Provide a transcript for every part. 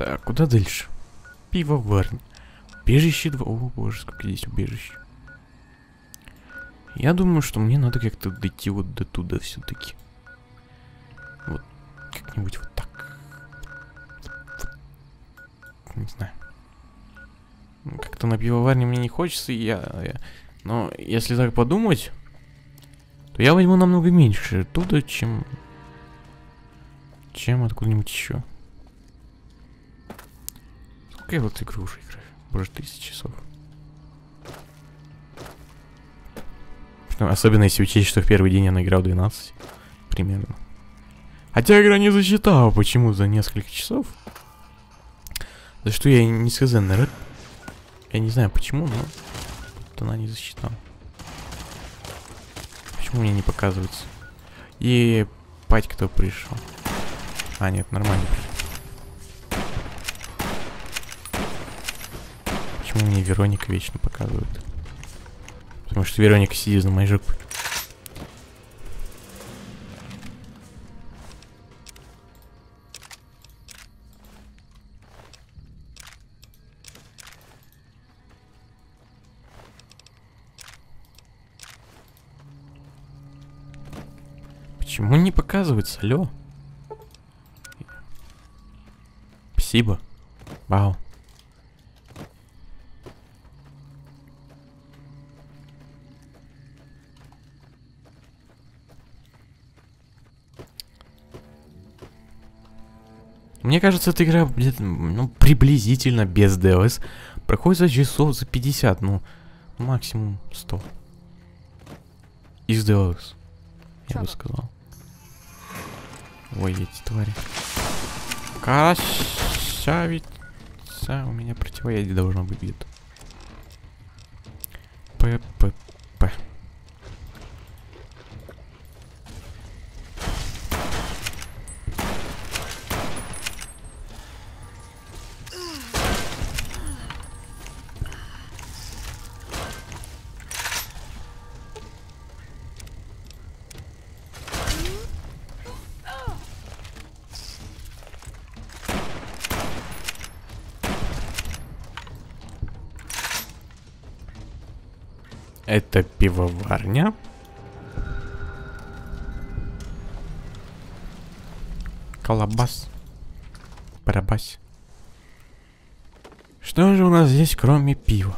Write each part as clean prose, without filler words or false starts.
Так, куда дальше? Пивоварня. Убежище 2. О, боже, сколько здесь убежищ. Я думаю, что мне надо как-то дойти вот до туда все-таки. Вот, как-нибудь вот так. Не знаю. Как-то на пивоварне мне не хочется, но если так подумать, то я возьму намного меньше оттуда, чем откуда-нибудь еще. Сколько я вот игру уже играю? Боже, 1000 часов. Особенно если учесть, что в первый день я наиграл 12. Примерно. Хотя игра не засчитала почему за несколько часов. За что я не сказал, наверное. Я не знаю почему, но вот она не засчитала. Почему мне не показывается? И пать кто пришел. А, нет, нормально пришел. Почему мне Вероника вечно показывает? Потому что Вероника сидит на моей жопе. Почему не показывается? Алло. Спасибо. Вау. Мне кажется, эта игра где-то, ну, приблизительно без ДЛС проходит за часов за 50, ну, максимум 100. Из ДЛС, я бы сказал. Ой, эти твари. Красавица. У меня противоядие должно быть где-то. ППП. Это пивоварня. Колобас. Барабась. Что же у нас здесь, кроме пива?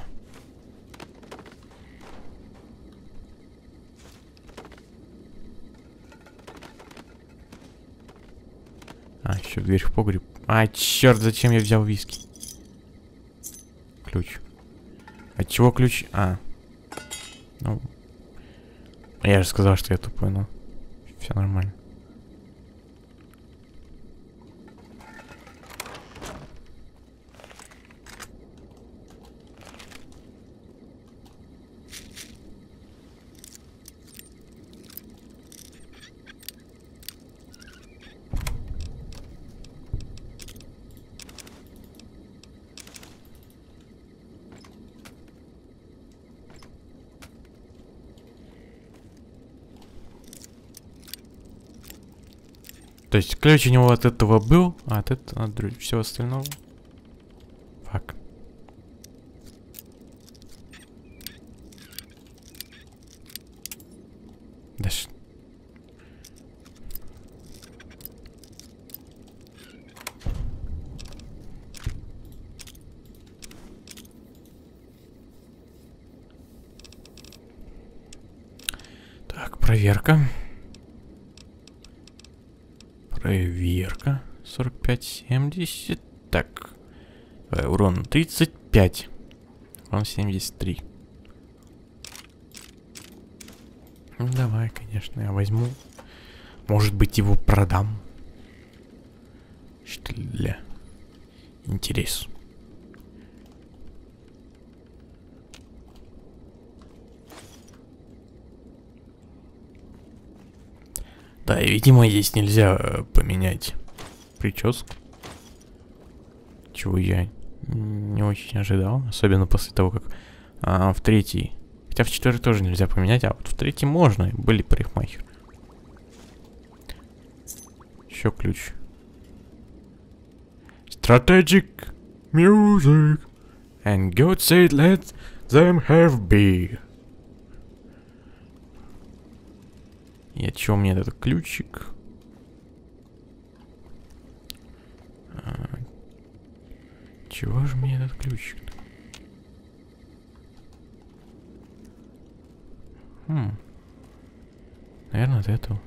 А, еще дверь в погреб. А, черт, зачем я взял виски? Ключ. От чего ключ? А. Ну, я же сказал, что я тупой, но все нормально. То есть ключ у него от этого был, а от этого, от всего остального. Фак. Даже. Так, проверка. Проверка. 45-70. Так. Урон 35. Урон 73. Ну, давай, конечно, я возьму. Может быть, его продам. Что для интереса. Да, и, видимо, здесь нельзя поменять прическу. Чего я не очень ожидал. Особенно после того, как в третий. Хотя в четвертый тоже нельзя поменять, а вот в третий можно. Были парикмахер. Еще ключ. Strategic music. And God said let them have beer. И от чего мне этот ключик? Чего же мне этот ключик? Наверное, от этого.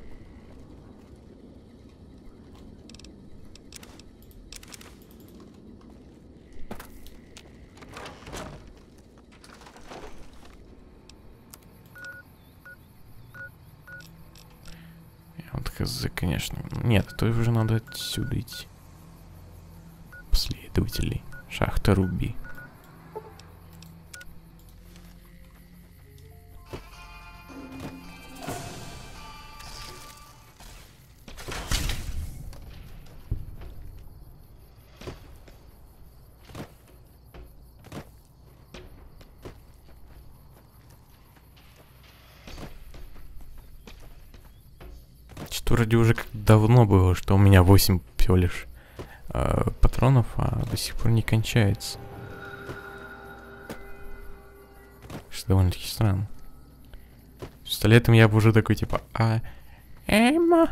Вот хз, конечно. Нет, то уже надо отсюда идти. Последователей. Шахта Руби. Что вроде уже как давно было, что у меня 8 всего лишь патронов, а до сих пор не кончается. Что довольно-таки странно. С пистолетом я бы уже такой типа, Эмма,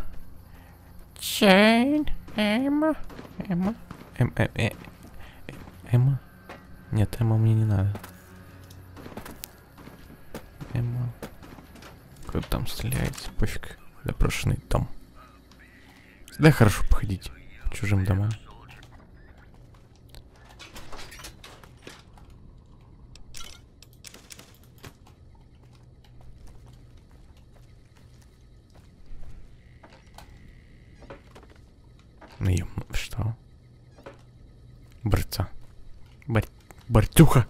Чейн, Эмма. Нет, Эмма мне не надо. Эмма. Кто там стреляется, пофиг. Запрошенный дом. Всегда хорошо походить к чужим домам. Ну, что? Борца. Бартюха.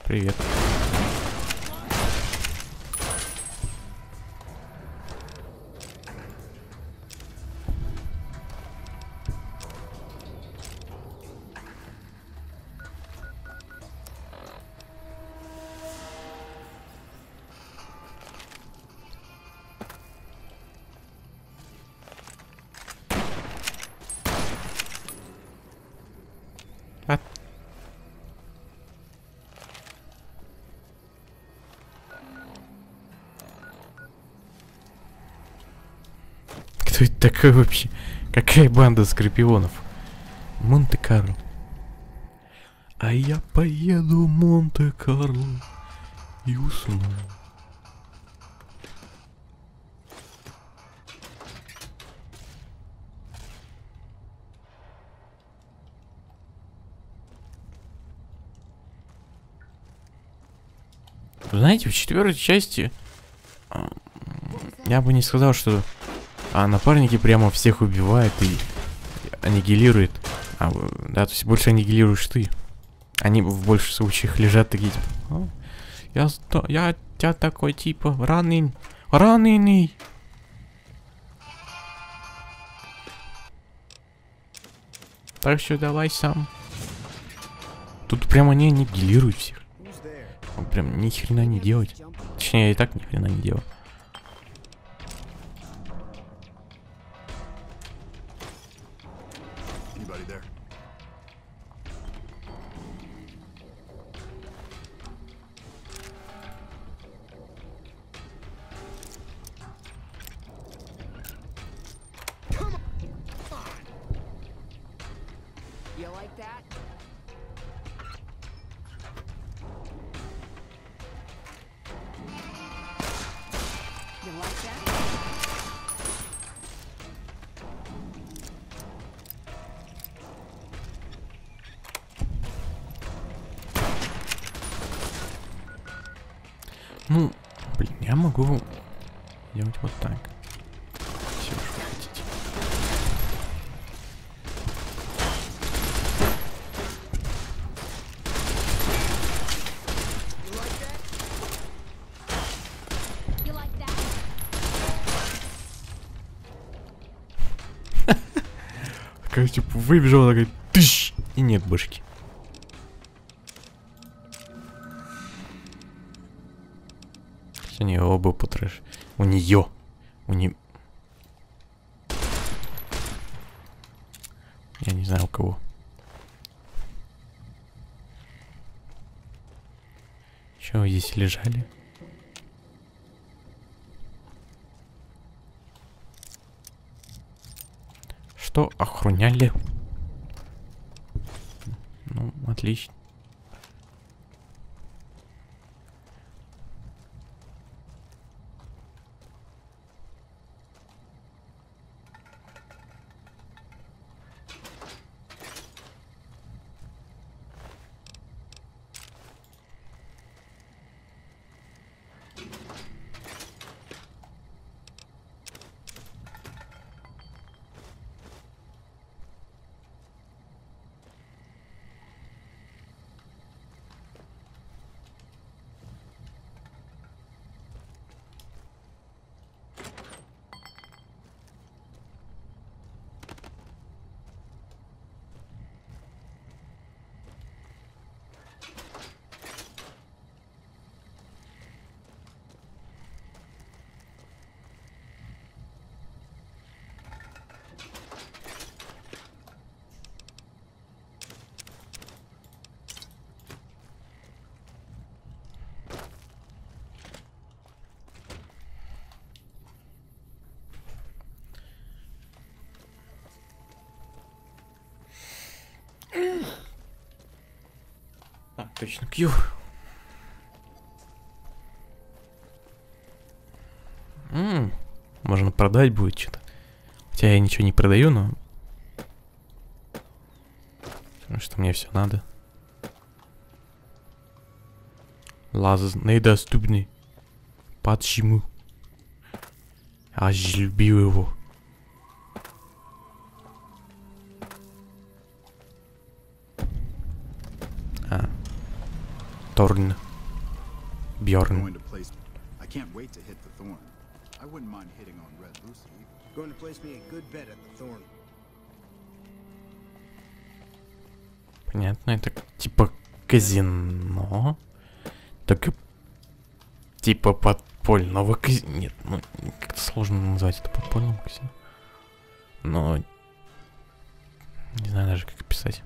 Привет. Кто это такой вообще? Какая банда скорпионов? Монте-Карло. А я поеду в Монте-Карло и усну. Знаете, в 4-й части я бы не сказал, что напарники прямо всех убивают и аннигилирует. Да, то есть больше аннигилируешь ты. Они в больших случаях лежат такие, типа, я такой, типа, раненый. Так что давай сам. Тут прямо они аннигилируют всех. Он прям ни хрена не делать. Точнее, я и так ни хрена не делаю. Ну, блин, я могу делать вот так. Все, что хотите. Такая, типа, выбежала, такая, тыщ, и нет башки. У нее оба потрэш. У нее. Я не знаю у кого. Че вы здесь лежали? Что охраняли? Ну, отлично. А, точно, Q. Можно продать будет что-то. Хотя я ничего не продаю, но... Потому что мне все надо. Лаз недоступный. Почему? Я же любил его. А. Торн. Бьорн. Понятно, это типа казино. Так типа подпольного казино. Нет, ну как-то сложно назвать это подпольным казино. Но не знаю даже как описать.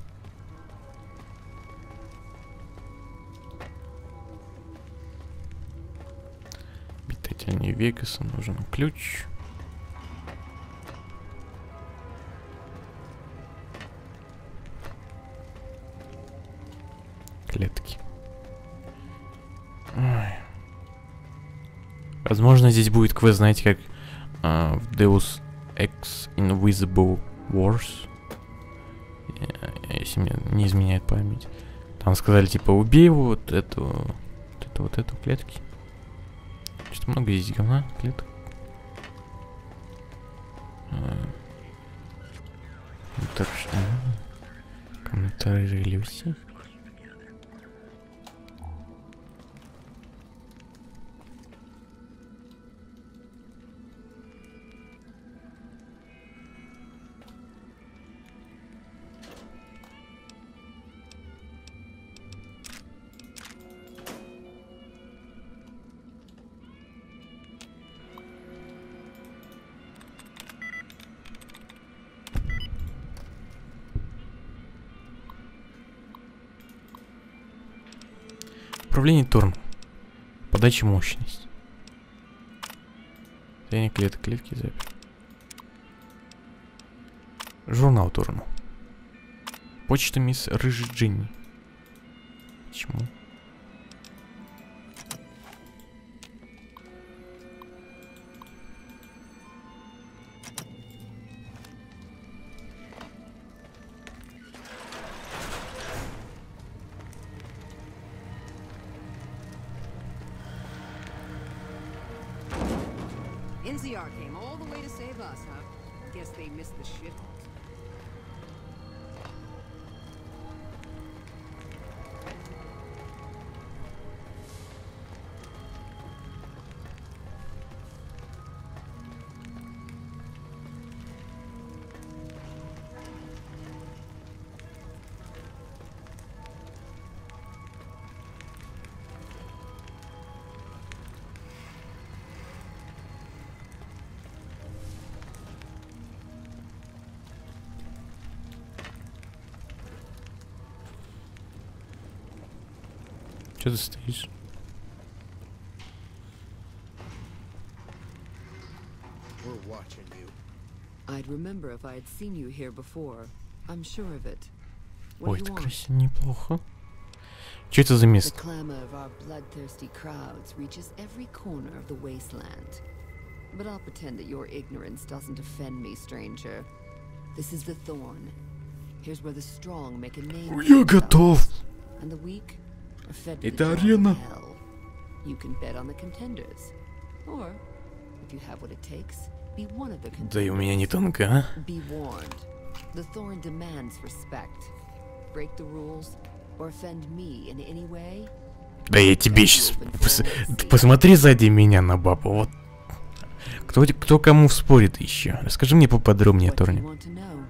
Обитатель Вегаса, нужен ключ. Клетки. Ой. Возможно, здесь будет квест, знаете, как в Deus Ex Invisible Wars. Если мне не изменяет память. Там сказали, типа, убей вот эту клетки. Что-то много здесь говна, клеток. Комментарии Люси. Управление Торн. Подача мощность. Состояние клеток, клетки запись. Журнал Торну. Почта мисс Рыжий Джинни. Почему? NCR came all the way to save us, huh? Guess they missed the ship. Че ты стоишь? We're watching you. I'd remember if I had seen you here before. I'm sure of it. Ой, это красиво, неплохо. Че это за The место? clamor of our bloodthirsty crowds reaches every corner of the wasteland. But I'll pretend that your ignorance doesn't offend me, stranger. This is the Thorn. Here's where the strong make a name for Я themselves, готов. and the weak are fed to the Это jaws of арена. hell. You can bet on the contenders. Or, if you have what it takes, be one of the Да и у меня не contenders. тонко, а? Be warned. The Thorn demands respect. Break the rules or offend me in any way. Да я тебе сейчас... Посмотри сзади меня на бабу, вот. Кто кому спорит еще? Расскажи мне поподробнее, What do you Торни. want to know?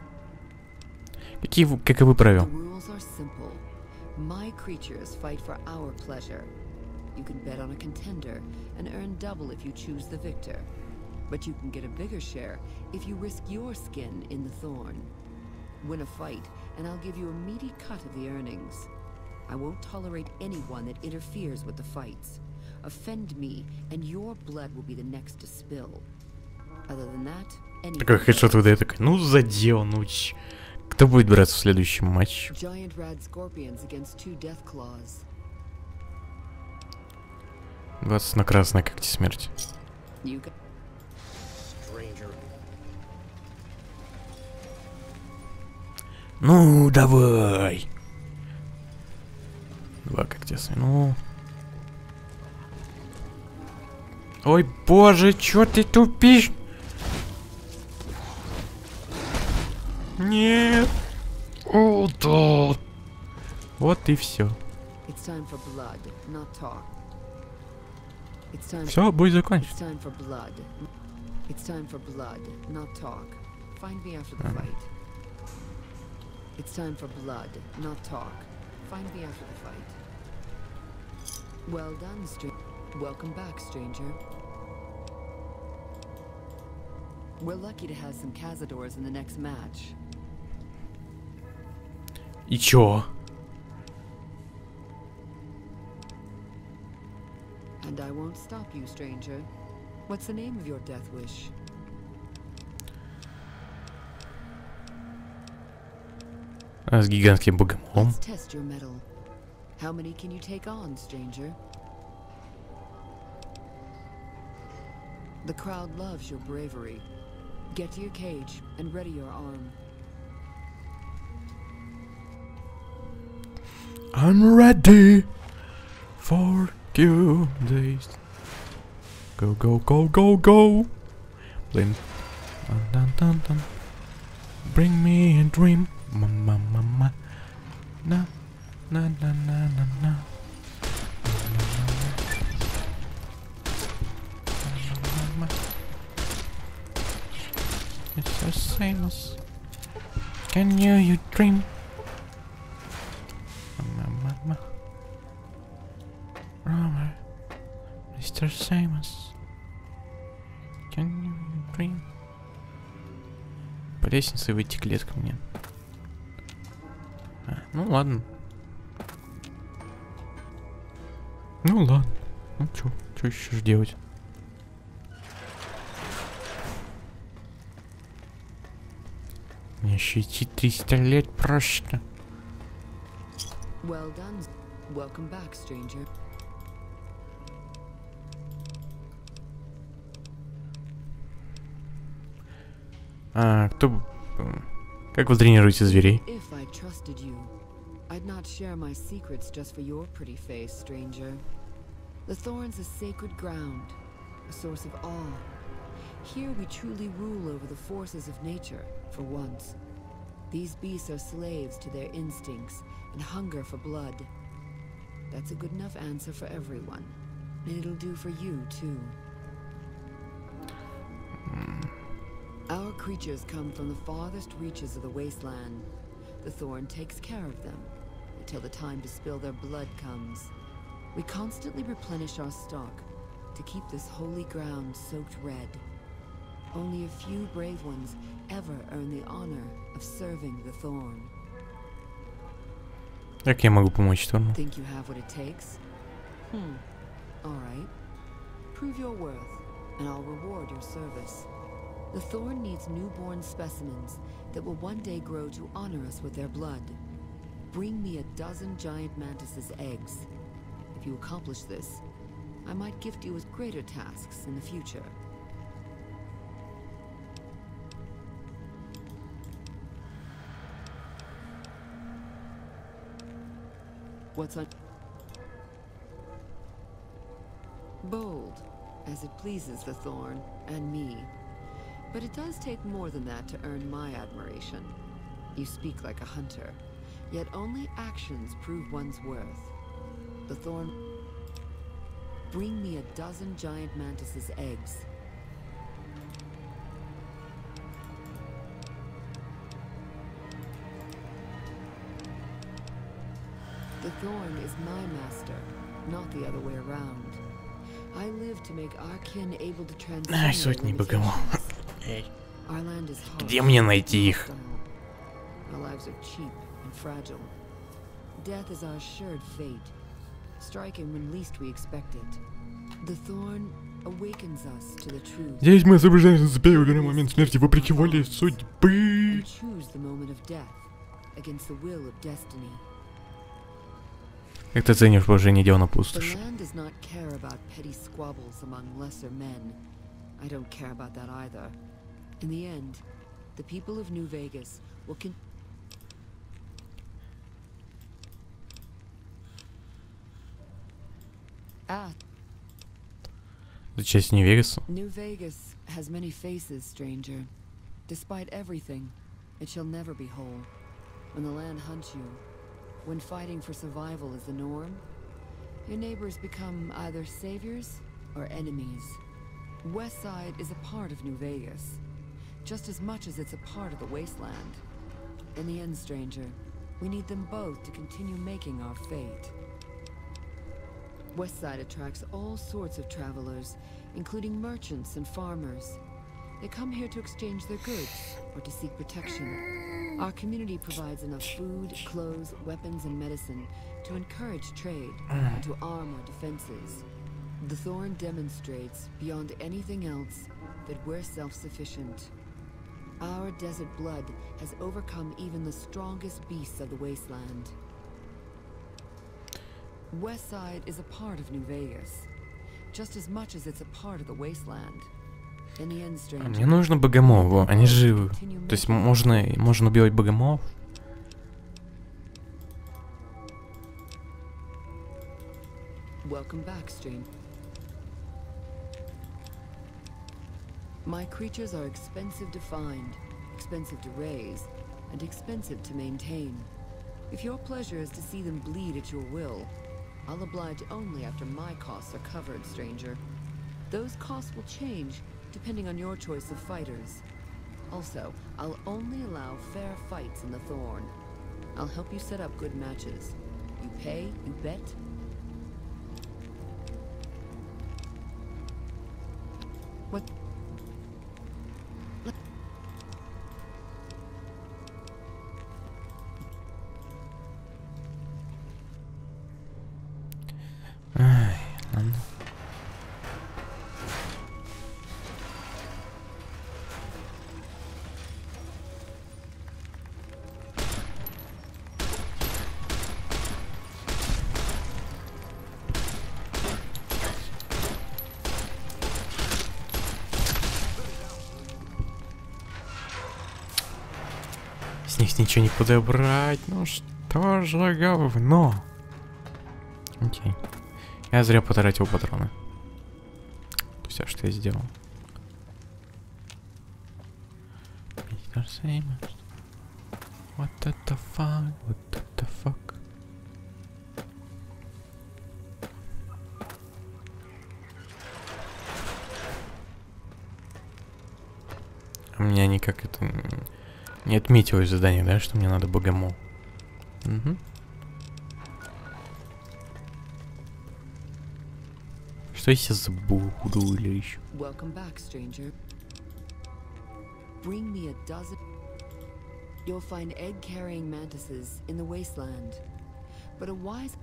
Каковы The правила? rules are simple. My creatures fight for our pleasure. You can bet on a contender and earn double if you choose the victor. But you can get a bigger share if you risk your skin in the Thorn. Win a fight, and I'll give you a meaty cut of the earnings. I won't tolerate anyone that interferes with the fights. Offend me, and your blood will be the next to spill. Other than that, Такой хедшот выдает, такой, ну задел, ну ч... Кто будет браться в следующем матче? Giant rad scorpions against 2 death claws. 20 на красной когти смерти. You got Stranger. Ну, давай. 2 когтя, ну... Ой, боже, чё ты тупишь? Нет. О, да. Вот и все. It's time for blood, not talk. It's time. Все, бой закончен. It's time for blood. It's time for blood, not talk. Find me after the fight. It's time for blood, not talk. Find me after the fight. Well done, Welcome back, stranger. We're lucky to have some Cazadors in the next match. И чё? And I won't stop you, stranger. What's the name of your death wish? А с гигантским богомолом. Let's test your mettle. How many can you take on, stranger? The crowd loves your bravery. Get to your cage and ready your arm. I'm ready for you days. Go, go, go, go, go. Blame. Dun, dun, dun, dun. Bring me a dream. Mama, mama. Na, na, na, na, na, na. It's the same as. Can you dream? Mama. Robert, Mr. Samus. Can you dream? По лестнице выйти клетка мне. Ну ладно. Ну ладно. Ну чё еще ж делать? Мне еще идти 300 лет просто. Well done. Welcome back, stranger. Кто... Как вы тренируете зверей? If I trusted you, I'd not share my secrets just for your pretty face, stranger. The Thorn's a sacred ground, a source of awe. Here we truly rule over the forces of nature, for once. These beasts are slaves to their instincts and hunger for blood. That's a good enough answer for everyone. And it'll do for you, too. Our creatures come from the farthest reaches of the wasteland. The Thorn takes care of them until the time to spill their blood comes. We constantly replenish our stock to keep this holy ground soaked red. Only a few brave ones ever earn the honor of serving the Thorn. Как я могу помочь Торну? Think you have what it takes? All right. Prove your worth, and I'll reward your service. The Thorn needs newborn specimens that will one day grow to honor us with their blood. Bring me 12 giant mantis's eggs. If you accomplish this, I might gift you with greater tasks in the future. What's on? Bold, as it pleases the Thorn and me. But it does take more than that to earn my admiration. You speak like a hunter, yet only actions prove one's worth. The Thorn... Bring me 12 giant mantis's eggs. The Thorn is my master, not the other way around. I live to make our kin able to transcend Ай, сотни богомол. Our land is hard. Где мне найти их? Our lives are cheap and fragile. Death is our assured fate, striking when least we expect it. The Thorn awakens us to the truth. Здесь мы освобождаемся от цепей в момент смерти вопреки воле судьбы. And choose the moment of death against the will of destiny. Как ты ценишь положение дел на The пустоши? land does not care about petty squabbles among lesser men. I don't care about that either. In the end, the people of New Vegas will Это часть Нью-Вегаса? New Vegas has many faces, stranger. Despite everything, it shall never be whole. When the land hunts you, when fighting for survival is the norm, your neighbors become either saviors or enemies. West Side is a part of New Vegas, just as much as it's a part of the wasteland. In the end, stranger, we need them both to continue making our fate. West Side attracts all sorts of travelers, including merchants and farmers. They come here to exchange their goods or to seek protection. Our community provides enough food, clothes, weapons, and medicine to encourage trade and to arm our defenses. The Thorn demonstrates, beyond anything else, that we're self-sufficient. Our desert blood has overcome even the strongest beasts of the wasteland. West Side is a part of New Vegas, just as much as it's a part of the wasteland. In the end, stranger, Мне нужно богомол, они живы. То есть можно убивать богомолов? Welcome back, stranger. My creatures are expensive to find, expensive to raise, and expensive to maintain. If your pleasure is to see them bleed at your will, I'll oblige only after my costs are covered, stranger. Those costs will change depending on your choice of fighters. Also, I'll only allow fair fights in the Thorn. I'll help you set up good matches. You pay, you bet. What? Ай, ладно. С них ничего не подобрать. Ну что же говно. Окей. Я зря потратил патроны. Все, что я сделал. What the fuck? What the fuck? У меня никак это не отметилось задание, да, что мне надо богомол. Угу. Что я сейчас забуду или еще? Welcome back, stranger. Bring me 12. You'll find egg-carrying mantises in the wasteland, but a wise...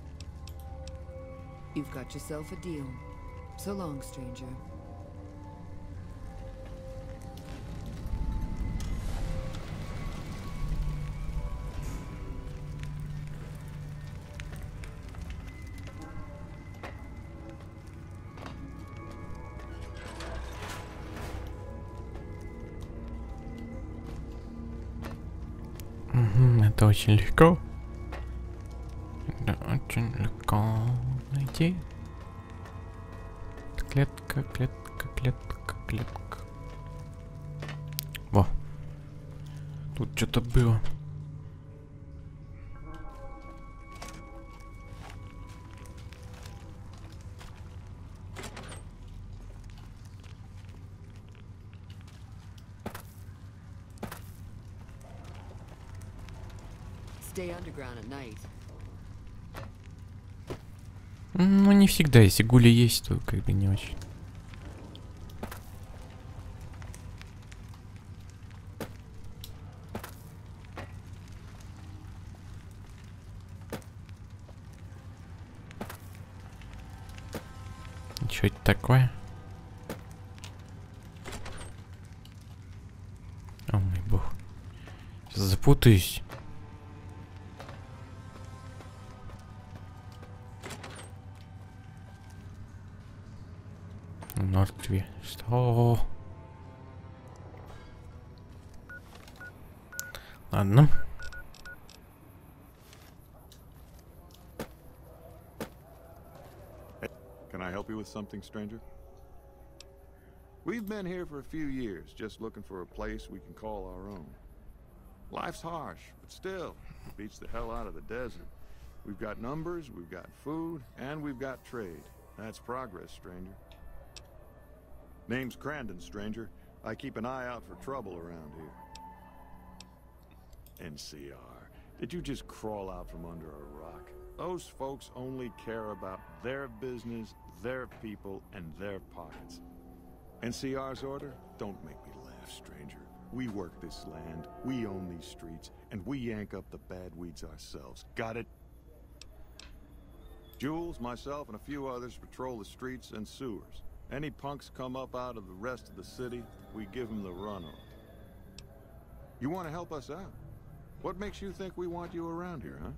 You've got yourself a deal. So long, stranger. Это очень легко. Это очень легко найти. Клетка, клетка, клетка, клетка. Во. Тут что-то было. Stay underground at night. Ну, не всегда. Если гули есть, то как бы не очень. Что это такое? О мой бог. Сейчас запутаюсь. Мертвые. Что? Ладно. Can I help you with something, stranger? We've been here for a few years, just looking for a place we can call our own. Life's harsh, but still, it beats the hell out of the desert. We've got numbers, we've got food, and we've got trade. That's progress, stranger. Name's Crandon, stranger. I keep an eye out for trouble around here. NCR, did you just crawl out from under a rock? Those folks only care about their business, their people, and their pockets. NCR's order? Don't make me laugh, stranger. We work this land, we own these streets, and we yank up the bad weeds ourselves. Got it? Jules, myself, and a few others patrol the streets and sewers. Any punks come up out of the rest of the city, we give them the run-on. You want to help us out? What makes you think we want you around here, huh?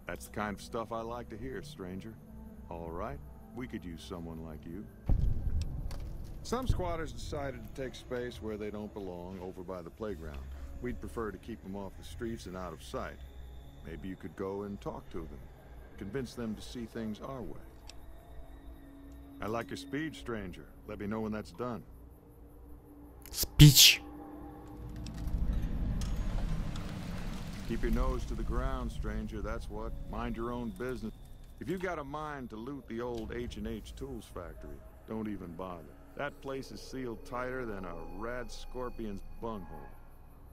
That's the kind of stuff I like to hear, stranger. All right, we could use someone like you. Some squatters decided to take space where they don't belong over by the playground. We'd prefer to keep them off the streets and out of sight. Maybe you could go and talk to them. Convince them to see things our way. I like your speed, stranger. Let me know when that's done. Speech. Keep your nose to the ground, stranger. That's what. Mind your own business. If you've got a mind to loot the old H&H Tools factory, don't even bother. That place is sealed tighter than a rad scorpion's bunghole.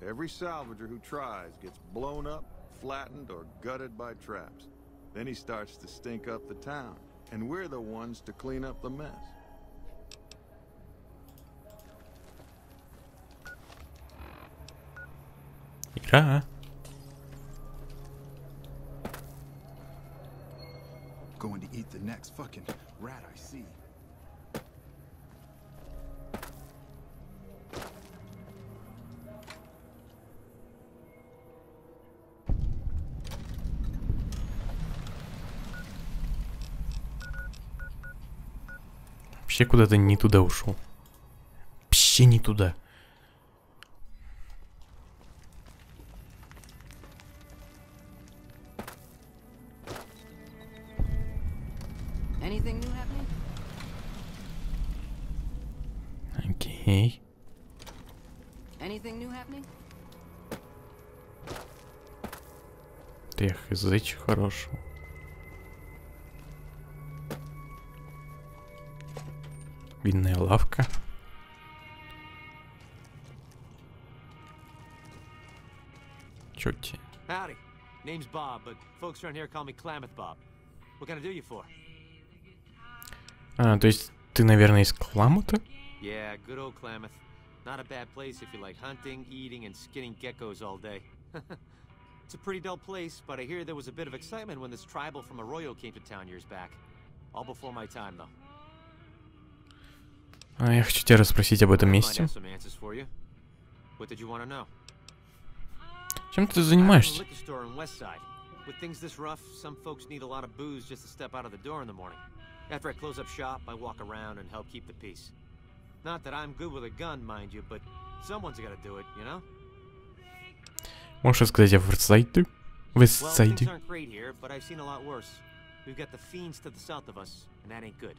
Every salvager who tries gets blown up, flattened, or gutted by traps. Then he starts to stink up the town, and we're the ones to clean up the mess. Игра. Going to eat the next fucking rat I see. Вообще куда-то не туда ушел. Вообще не туда. Anything new happening? Окей. Anything new happening? Эх, из-за чего хорошего. Винная лавка. Чё тебе? Howdy. Name's Bob, but folks around here call me Klamath Bob. What can I do you for? А, то есть ты, наверное, из Кламута? Yeah, good old Klamath. Not a bad place if you like hunting, eating, and skinning geckos all day. It's a pretty dull place, but I hear there was a bit of excitement when this tribal from Arroyo came to town years back. All before my time, though. Я хочу тебя расспросить об этом месте. What did you want to know? Чем ты занимаешься? With things this rough, some folks need a lot of booze just to step out of the door in the morning. After I close up shop, I walk around and help keep the peace. Not that I'm good with a gun, mind you, but someone's got to do it, you know? Можешь рассказать о Вестсайде? Well, things aren't great here, but I've seen a lot worse. We've got the fiends to the south of us, and that ain't good.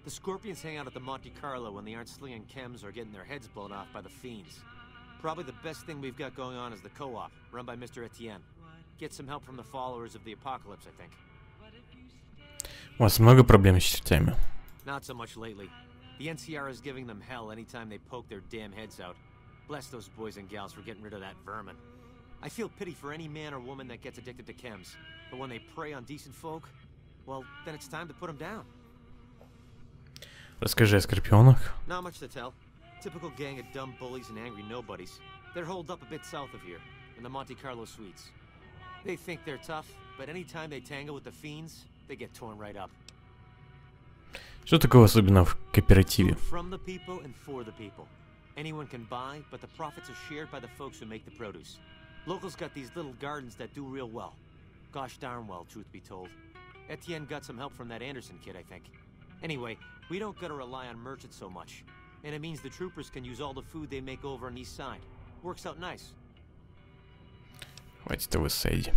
The Scorpions hang out at the Monte Carlo when they aren't slinging chems or getting their heads blown off by the fiends. Probably the best thing we've got going on is the co-op, run by Mr. Etienne. Get some help from the followers of the apocalypse, I think. У вас много проблем с чертями? Not so much lately. The NCR is giving them hell anytime they poke their damn heads out. Bless those boys and gals for getting rid of that vermin. I feel pity for any man or woman that gets addicted to chems, but when they prey on decent folk, well, then it's time to put them down. Расскажи о Скорпионах. Not much to tell. Typical gang of dumb bullies and angry nobodies. They're holed up a bit south of here, in the Monte Carlo suites. They think they're tough, but anytime they tangle with the fiends, they get torn right up. Что такого особенного в кооперативе? From the people and for the people. Anyone can buy, but the profits are shared by the folks who make the produce. Locals got these little gardens that do real well. Gosh darn well, truth be told. Etienne got some help from that Anderson kid, I think. Anyway, we don't gotta rely on merchants so much. And it means the troopers can use all the food they make over on the east side. Works out nice. Хватит о Вестсайде.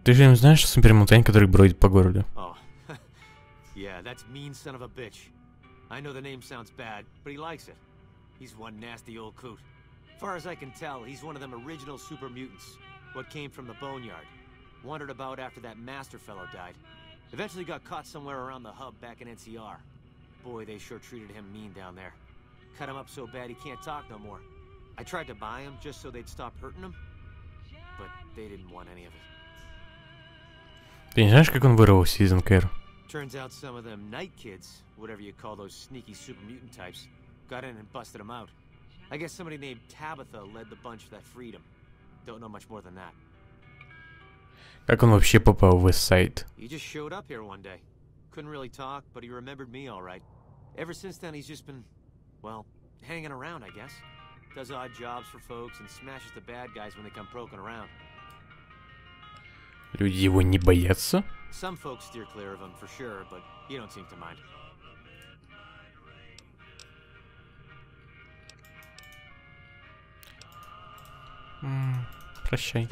Ты же знаешь супермутант, который бродит по городу? Oh, yeah, that's mean son of a bitch. I know the name sounds bad, but he likes it. He's one nasty old coot. Far as I can tell, he's one of them original super mutants. What came from the boneyard. Wandered about after that master fellow died. Eventually got caught somewhere around the hub back in NCR. Boy, they sure treated him mean down there. Cut him up so bad he can't talk no more. I tried to buy him just so they'd stop hurting him, but they didn't want any of it. Ты не знаешь, как он вырвался из НКР? Turns out some of them night kids, whatever you call those sneaky super mutant types, got in and busted him out. I guess somebody named Tabitha led the bunch that freed him. Don't know much more than that. Как он вообще попал в Вестсайд? He just showed up here one day. Couldn't really talk, but he remembered me all right. Ever since then, he's just been, well, hanging around, I guess. Does odd jobs for folks and smashes the bad guys when they come poking around. Люди его не боятся? Some folks steer clear of him for sure, but he don't seem to mind. Прощай.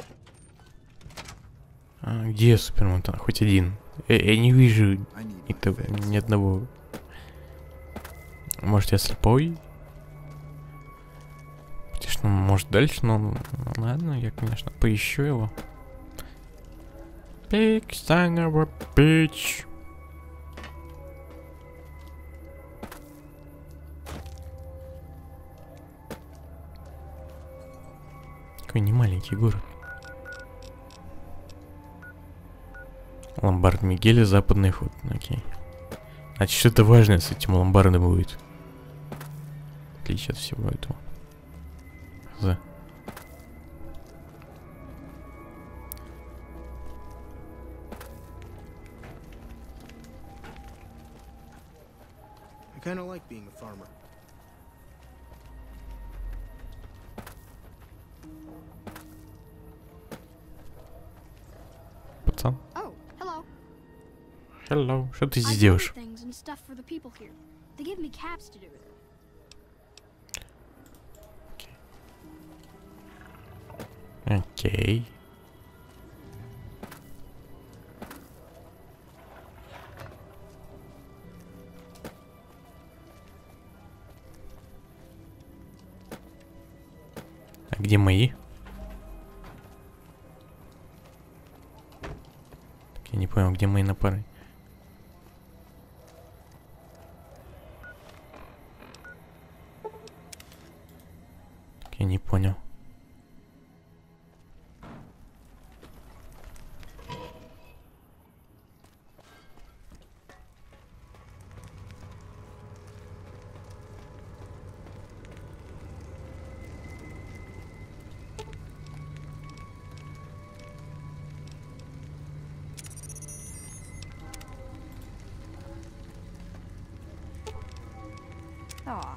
Где супермутант? Хоть один. Я не вижу ни одного. Может, я слепой? Конечно, может дальше, но ладно, я, конечно, поищу его. Big son of a bitch. Какой немаленький город. Ломбард Мигеля, западный ход. Окей. Значит, что-то важное с этим ломбардом будет. В отличие от всего этого. I kind of like being a farmer. Пацан. Oh, hello. Hello. Что ты здесь I делаешь? order things and stuff for the people here. They give me caps to do it. Окей. А где мои? Так, я не понял, где мои напары. Так, я не понял. Aw.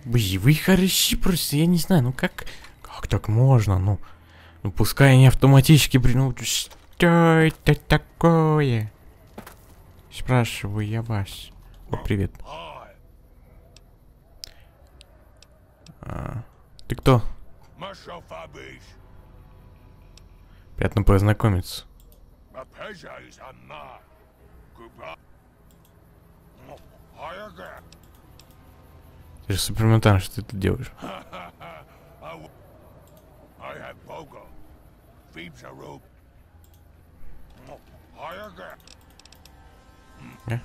Блин, вы хороши просто, я не знаю, ну как так можно, ну пускай они автоматически ну что это такое? Спрашиваю я вас. О, привет. Ты кто? Приятно познакомиться. Ты же супермутант, что ты тут делаешь? Yeah.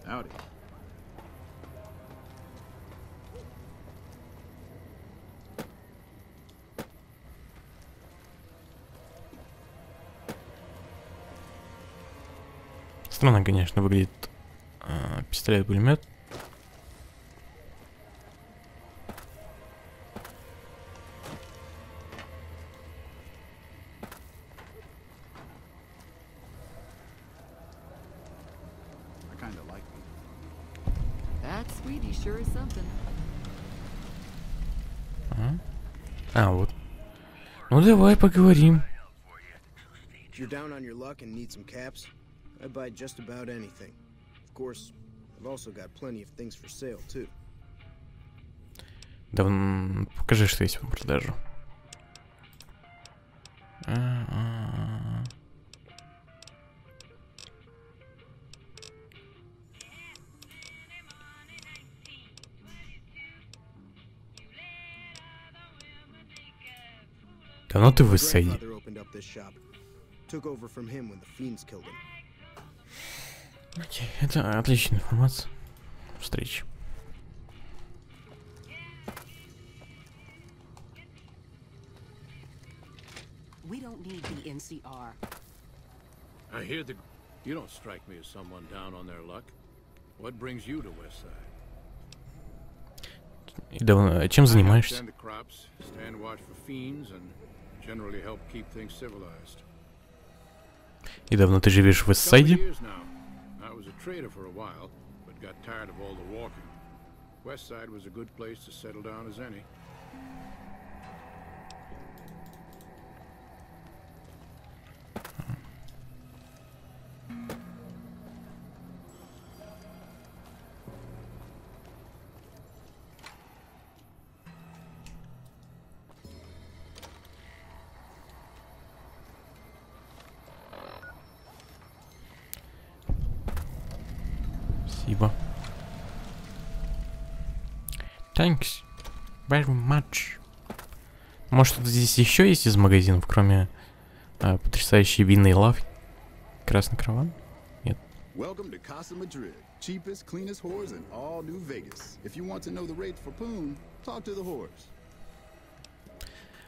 Howdy. Странно, конечно, выглядит пистолет-пулемет. I kinda like me. That sweetie sure is something. Вот. Ну давай поговорим. If you're down on your luck and need some caps, I buy just about anything. Of course, I've also got plenty of things for sale too. Да, покажи, что есть в продажу. Давно ты в Вестсайде? Grandfather opened up this shop. Took over from him when the fiends killed him. Окей, это отличная информация. Встречи. We don't need the NCR. I hear the... You don't strike me as someone down on their luck. What brings you to Westside? И давно чем занимаешься? Stand the crops, stand watch for fiends, and generally help keep things civilized. И давно ты живешь в Вестсайде? I was a trader for a while, but got tired of all the walking. Westside was a good place to settle down as any. Спасибо. Thanks very much. Может, что-то здесь еще есть из магазинов, кроме потрясающей винной лавки? Красный караван? Нет. Welcome to Casa Madrid, cheapest, cleanest whores in all New Vegas. If you want to know the rate for poon, talk to the whores.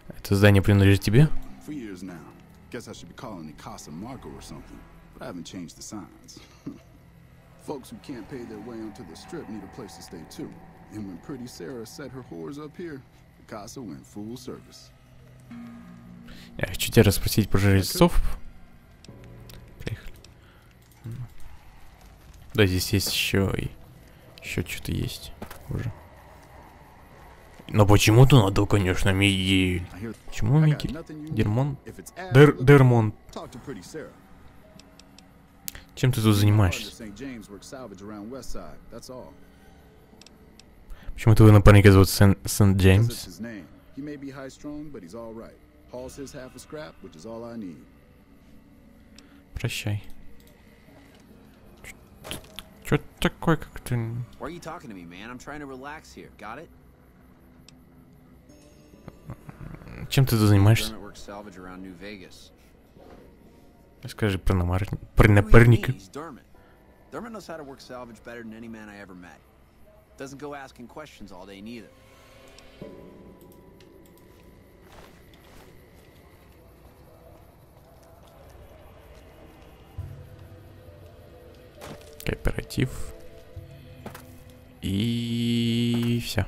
Это здание принадлежит тебе? For years now. Guess I should be calling it Casa Marco or something, but I haven't changed the signs. Folks who can't pay their way onto the strip need a place to stay too. And when Pretty Sarah set her whores up here, the casa went full service. Я хочу тебя расспросить про жрецов. Приехали. Да, здесь есть еще что-то есть уже. Но почему-то надо, конечно, Мигель. Почему Мигель? Дермонт? Дермонт. Чем ты тут занимаешься? Почему твоего напарника зовут Сент-Джеймс? Прощай. Чё такое, как ты... Why are you talking to me, man? I'm trying to relax here. Got it? Чем ты тут занимаешься? Скажи про напарника. Dermot knows how to work salvage better than any man I ever met. Doesn't go asking questions all day neither. Кооператив. И все.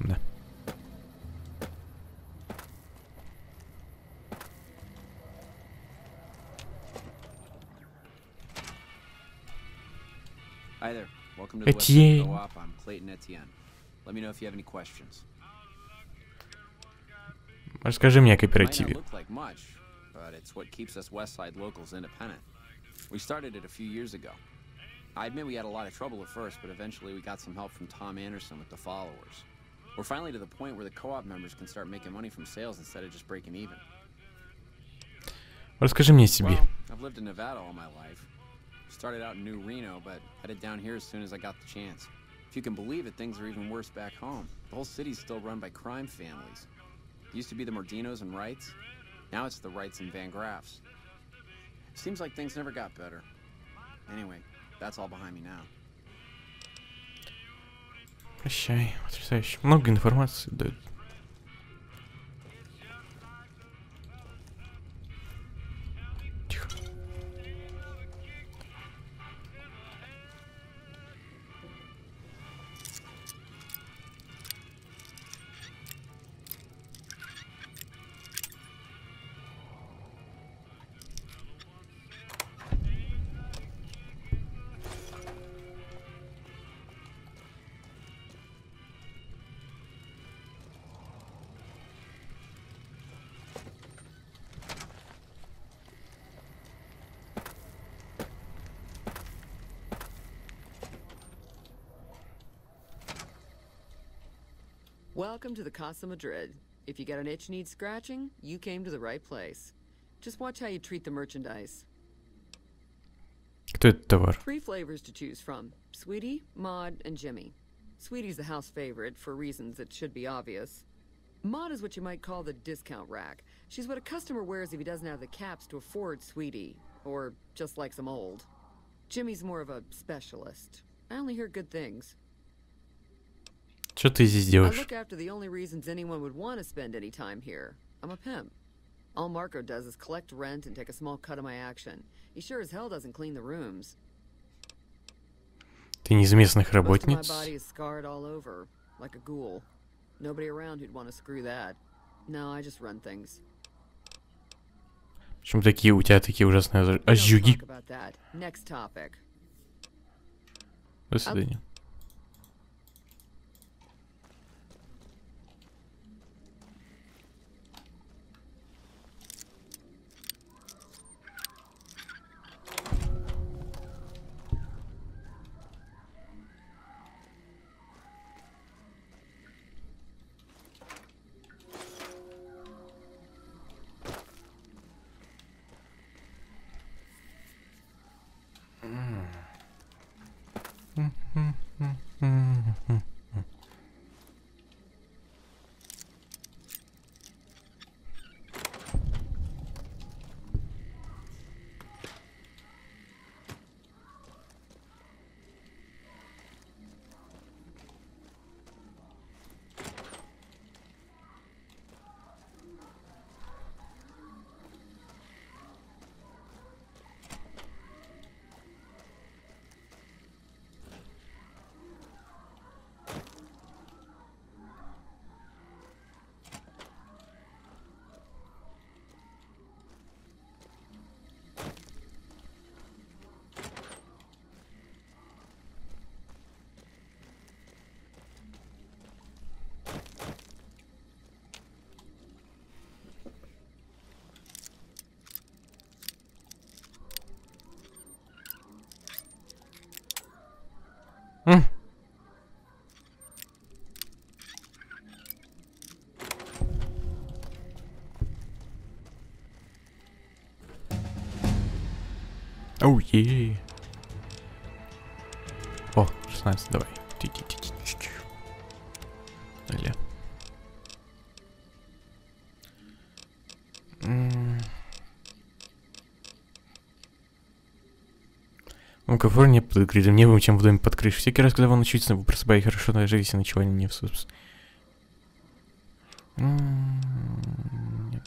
Да. Hi there. Welcome to the West Side Co-op. I'm Clayton Etienne. Let me know if you have any questions. Расскажи мне о It might not кооперативе. look like much, but it's what keeps us West Side locals independent. We started it a few years ago. I admit we had a lot of trouble at first, but eventually we got some help from Tom Anderson with the followers. We're finally to the point where the co-op members can start making money from sales instead of just breaking even. Расскажи мне о себе. Well, I've lived in Nevada all my life. Started out in New Reno, but headed down here as soon as I got the chance. If you can believe it, things are even worse back home. The whole city's still run by crime families. It used to be the Mordinos and Wrights. Now it's the Wrights and Van Graffs. Seems like things never got better. Anyway, that's all behind me now. Прощай. Потрясающе. Много информации дают. Тихо. Welcome to the Casa Madrid. If you got an itch needs scratching, you came to the right place. Just watch how you treat the merchandise. Кто этот товар? 3 flavors to choose from: Sweetie, Maud, and Jimmy. Sweetie's the house favorite, for reasons that should be obvious. Maud is what you might call the discount rack. She's what a customer wears if he doesn't have the caps to afford Sweetie, or just likes them old. Jimmy's more of a specialist. I only hear good things. Что ты здесь I делаешь? look after the only reasons anyone would want to spend any time here. I'm a pimp. All Marco does is collect rent and take a small cut of my action. He sure as hell doesn't clean the rooms. Ты не из местных Most of my работниц? body is scarred all over, like a ghoul. Nobody around who'd want to screw that. No, I just run things. Почему такие у тебя такие ужасные We don't ожоги? talk about that. Next topic. До свидания. Оу, е. О, 16, давай. Далее. комфортнее под открытым небом, чем в доме под крышей. Всякий раз, когда вы ночуете, вы просыпаетесь хорошо, даже если ничего не в собственности. Нет.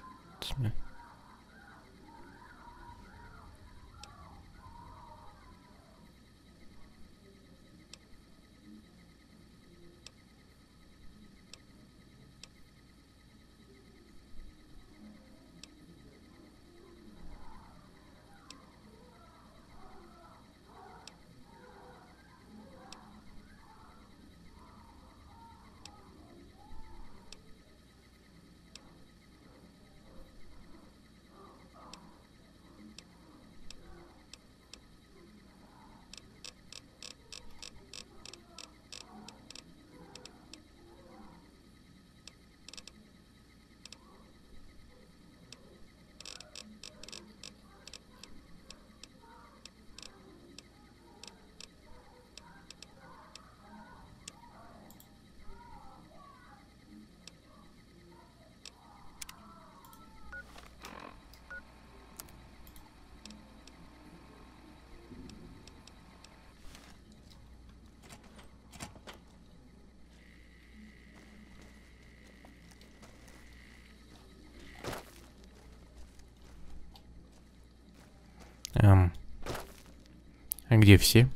А где все?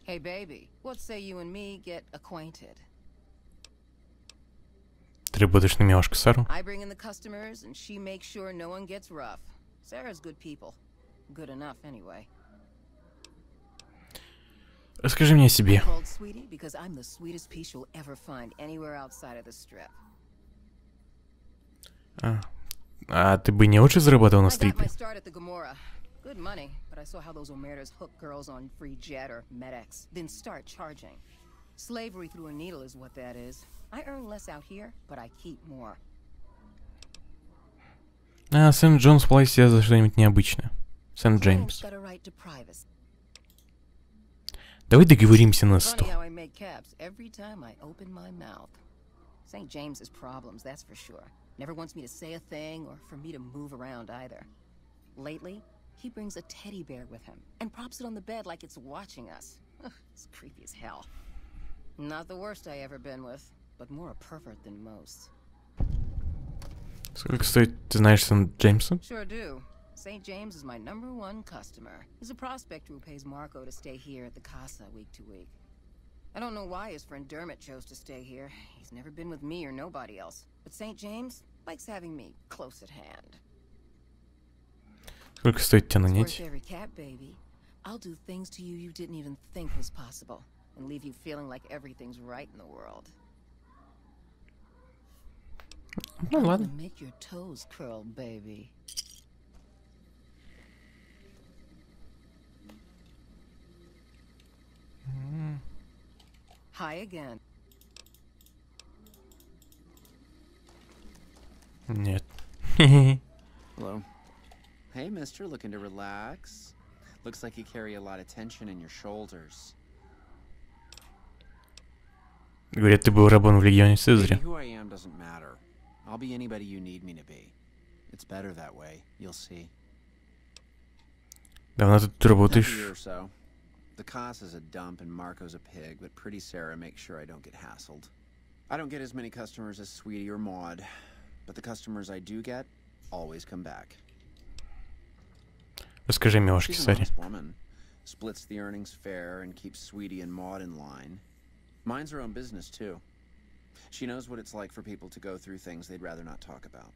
Hey, baby, what say you and me get acquainted? Ты работаешь на милашку Сару? I bring in the customers, and she makes sure no one gets rough. Sarah's good people. Good enough, anyway. Расскажи мне о себе. Called sweetie because I'm the sweetest piece you'll ever find anywhere outside of the strip. А ты бы не лучше зарабатывал на I got my стрипе? start at the Gomorrah. Good money, but I saw how those Omertas hook girls on free jet or MedX, then start charging. Slavery through a needle is what that is. I earn less out here, but I keep more. Сент-Джонс платит себе за что-нибудь необычное. Сент-Джеймс. Got a right to privacy. Давай договоримся на 100. Funny how I make caps every time I open my mouth. St. James has problems, that's for sure. Never wants me to say a thing or for me to move around either. Lately, he brings a teddy bear with him and props it on the bed like it's watching us. Ugh, it's creepy as hell. Not the worst I ever been with, but more a pervert than most. Сколько стоит, ты знаешь, Сент-Джеймса? Sure do. St. James is my #1 customer. He's a prospector who pays Marco to stay here at the Casa week to week. I don't know why his friend Dermot chose to stay here. He's never been with me or nobody else. But St. James likes having me close at hand. Сколько стоит тебя It's нанять? worth every cat, baby. I'll do things to you you didn't even think was possible, and leave you feeling like everything's right in the world. Ну I'm ладно. gonna make your toes curl, baby. Hi again. Нет. Hello. Hey, mister, looking to relax? Looks like you carry a lot of tension in your shoulders. Говорят, ты был рабом в Легионе Цезаря. Who I am doesn't matter. I'll be anybody you need me to be. It's better that way, you'll see. Давно тут A работаешь? year or so. The Casa is a dump and Marco's a pig, but Pretty Sarah makes sure I don't get hassled. I don't get as many customers as Sweetie or Maud, but the customers I do get always come back. Расскажи милашке She's an Саре. honest woman. Splits the earnings fair and keeps Sweetie and Maud in line. Minds her own business, too. She knows what it's like for people to go through things they'd rather not talk about.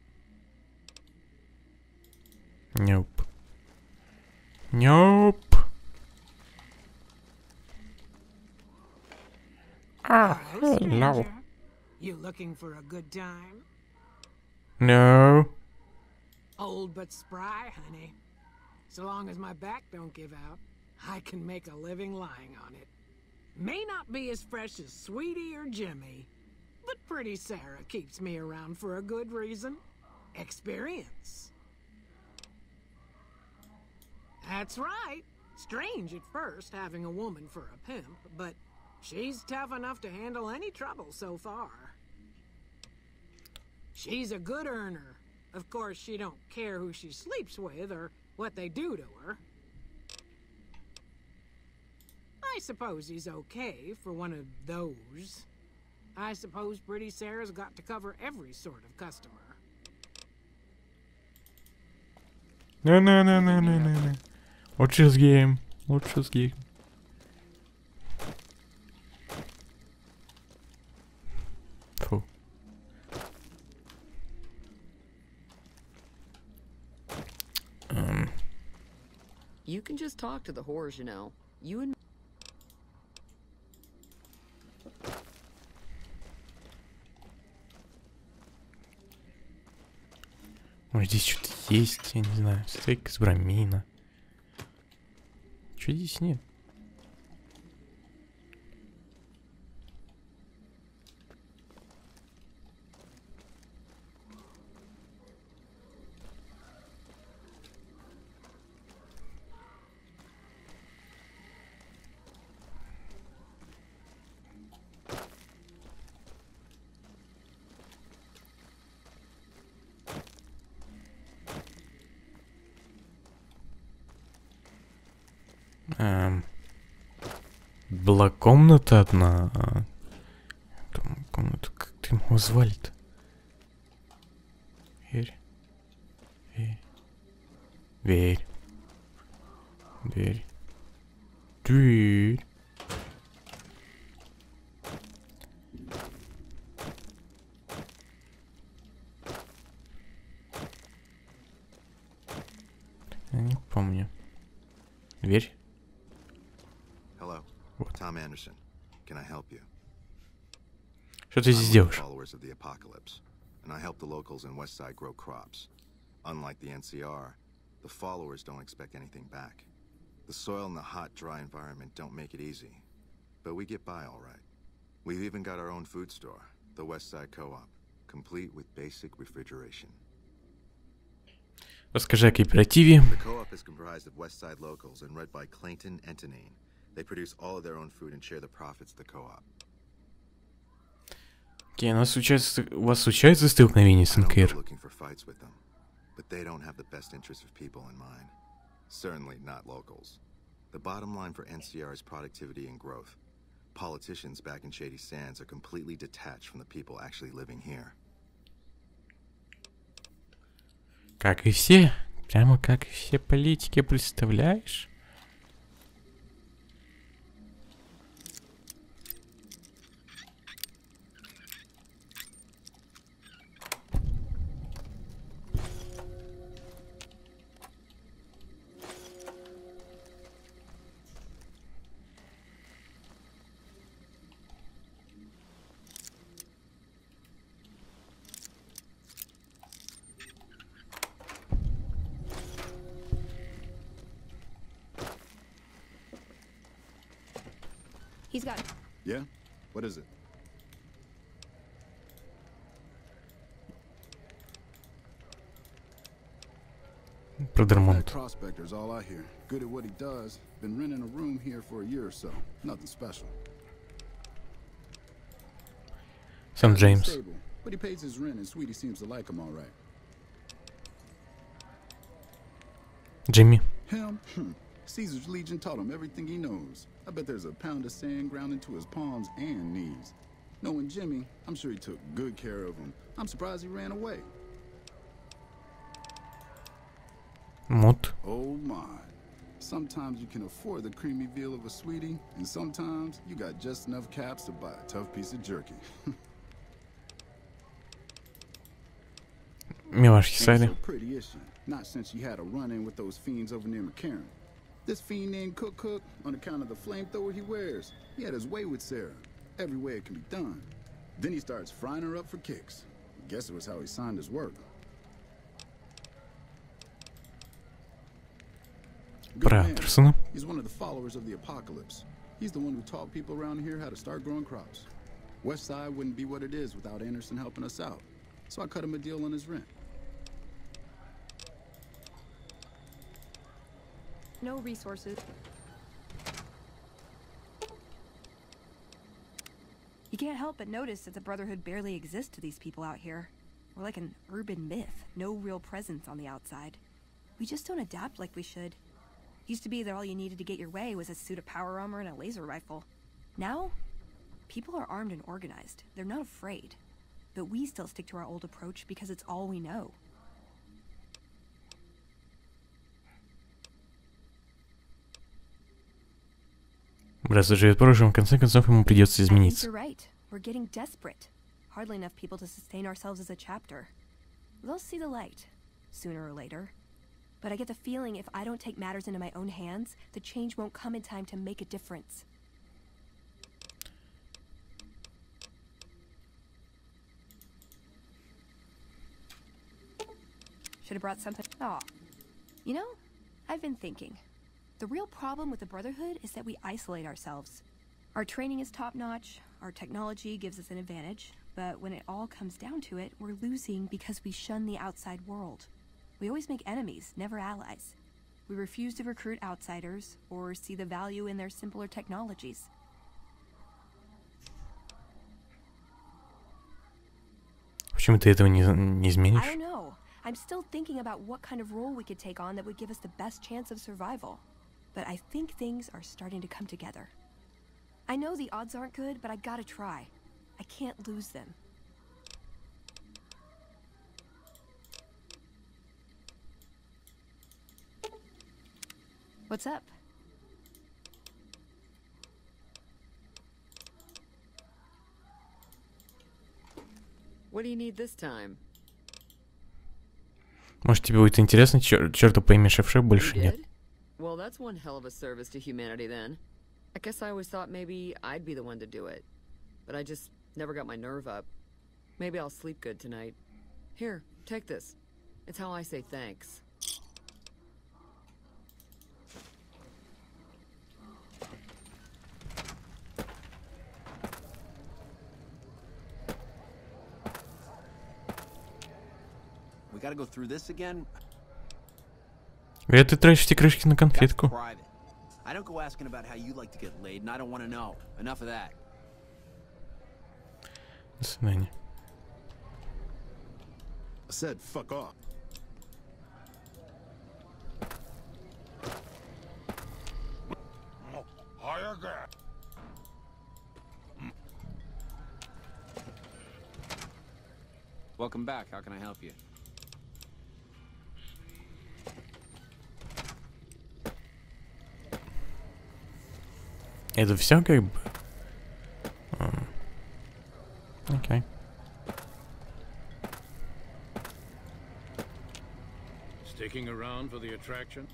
Nope. Nope. Hello. You looking for a good time? No. Old but spry, honey. So long as my back don't give out, I can make a living lying on it. May not be as fresh as Sweetie or Jimmy, but Pretty Sarah keeps me around for a good reason. Experience. That's right. Strange at first, having a woman for a pimp, but she's tough enough to handle any trouble so far. She's a good earner. Of course, she don't care who she sleeps with or what they do to her. I suppose he's okay for one of those. I suppose Pretty Sarah's got to cover every sort of customer. No. Лучше с геем. Лучше с геем. Фу. You can just talk to the whores, you know. You and Может, здесь что-то есть, я не знаю. Стейк из бромина. Чего здесь нет? Была комната одна. Там комната, как ты его звали-то? Дверь. Дверь. Дверь. Дверь. Я не помню. Дверь. Hello. Tom Anderson. Can I help you? Что ты здесь делаешь? Followers of the apocalypse, and I help the locals in Westside grow crops. Unlike the NCR, the followers don't expect anything back. The soil and the hot, dry environment don't make it easy, but we get by all right. We've even got our own food store, the Westside Co-op, complete with basic refrigeration. Расскажи о кооперативе. The co-op is comprised of Westside locals and run by Clayton and Tanine. They produce all of their own food and share the profits of the co-op. Окей, у вас случаются столкновения с НКР? Looking for fights with them, but they don't have the best interests of people in mind. Certainly not locals. The bottom line for NCR is productivity and growth. Politicians back in Shady Sands are completely detached from the people actually living here. Как и все. Прямо как и все политики, представляешь? He's got... Yeah? What is it? That prospector's all I hear. Good at what he does. Been renting a room here for a year or so. Nothing special. Sam James. Stable, but he pays his rent and Sweetie seems to like him all right. Jimmy. Him? Caesar's Legion taught him everything he knows. I bet there's a pound of sand ground into his palms and knees. Knowing Jimmy, I'm sure he took good care of him. I'm surprised he ran away. What? Oh my. Sometimes you can afford the creamy veal of a Sweetie, and sometimes you got just enough caps to buy a tough piece of jerky. Милашки сами. So pretty, is she? Not since she had a run-in with those fiends over near McCarran. This fiend named Cook, on account of the flamethrower he wears, he had his way with Sarah. Every way it can be done. Then he starts frying her up for kicks. Guess it was how he signed his work. Good man. He's one of the followers of the apocalypse. He's the one who taught people around here how to start growing crops. Westside wouldn't be what it is without Anderson helping us out. So I cut him a deal on his rent. no resources. You can't help but notice that the Brotherhood barely exists to these people out here. We're like an urban myth, no real presence on the outside. We just don't adapt like we should. Used to be that all you needed to get your way was a suit of power armor and a laser rifle. Now, people are armed and organized. They're not afraid. But we still stick to our old approach because it's all we know. Раз живет прошлым, в конце концов ему придется измениться. You're right. We're getting desperate. Hardly enough people to sustain ourselves as a chapter. They'll see the light, sooner or later. But I get the feeling if I don't take matters into my own hands, the change won't come in time to make a difference. Should have brought something. Aw. You know, I've been thinking. The real problem with the Brotherhood is that we isolate ourselves. Our training is top-notch, our technology gives us an advantage, but when it all comes down to it, we're losing because we shun the outside world. We always make enemies, never allies. We refuse to recruit outsiders or see the value in their simpler technologies. Почему ты этого не изменишь? I don't know. I'm still thinking about what kind of role we could take on that would give us the best chance of survival. But I think things are starting to come together. I know the odds aren't good, but I gotta try. I can't lose them. What's up? What do you need this time? Может, тебе будет интересно, черту пойми, шеф больше нет. Well, that's one hell of a service to humanity then. I guess I always thought maybe I'd be the one to do it. But I just never got my nerve up. Maybe I'll sleep good tonight. Here, take this. It's how I say thanks. We gotta go through this again. Ты тратишь эти крышки на конфетку. I don't go asking about how you like to get laid, and I don't want to know. Enough of that. До свидания. I said fuck off. Welcome back. How can I help you? Это все как бы... Окей. Sticking around for the attraction?